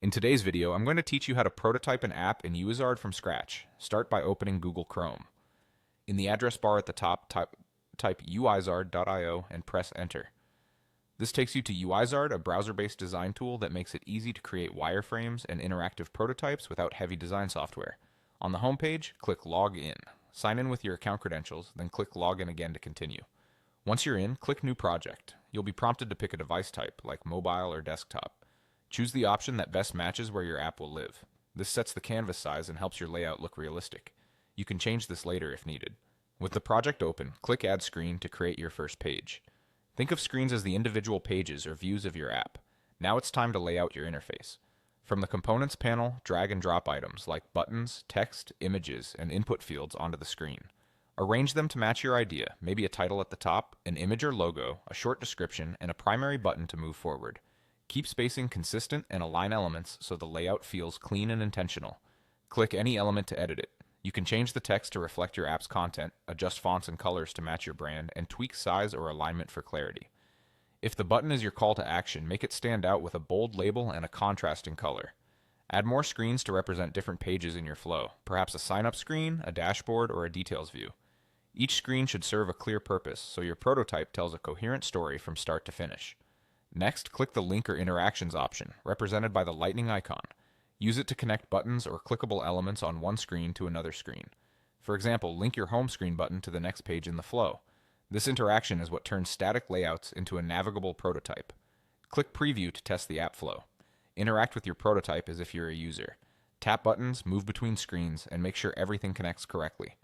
In today's video, I'm going to teach you how to prototype an app in Uizard from scratch. Start by opening Google Chrome. In the address bar at the top, type uizard.io and press enter. This takes you to Uizard, a browser-based design tool that makes it easy to create wireframes and interactive prototypes without heavy design software. On the home page, click Log In. Sign in with your account credentials, then click Log In again to continue. Once you're in, click New Project. You'll be prompted to pick a device type, like mobile or desktop. Choose the option that best matches where your app will live. This sets the canvas size and helps your layout look realistic. You can change this later if needed. With the project open, click Add Screen to create your first page. Think of screens as the individual pages or views of your app. Now it's time to lay out your interface. From the Components panel, drag and drop items like buttons, text, images, and input fields onto the screen. Arrange them to match your idea, maybe a title at the top, an image or logo, a short description, and a primary button to move forward. Keep spacing consistent and align elements so the layout feels clean and intentional. Click any element to edit it. You can change the text to reflect your app's content, adjust fonts and colors to match your brand, and tweak size or alignment for clarity. If the button is your call to action, make it stand out with a bold label and a contrasting color. Add more screens to represent different pages in your flow, perhaps a sign-up screen, a dashboard, or a details view. Each screen should serve a clear purpose, so your prototype tells a coherent story from start to finish. Next, click the Link or Interactions option, represented by the lightning icon. Use it to connect buttons or clickable elements on one screen to another screen. For example, link your home screen button to the next page in the flow. This interaction is what turns static layouts into a navigable prototype. Click Preview to test the app flow. Interact with your prototype as if you're a user. Tap buttons, move between screens, and make sure everything connects correctly.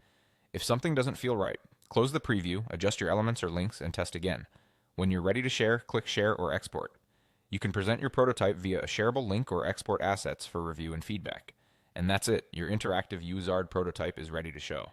If something doesn't feel right, close the preview, adjust your elements or links, and test again. When you're ready to share, click Share or Export. You can present your prototype via a shareable link or export assets for review and feedback. And that's it, your interactive Uizard prototype is ready to show.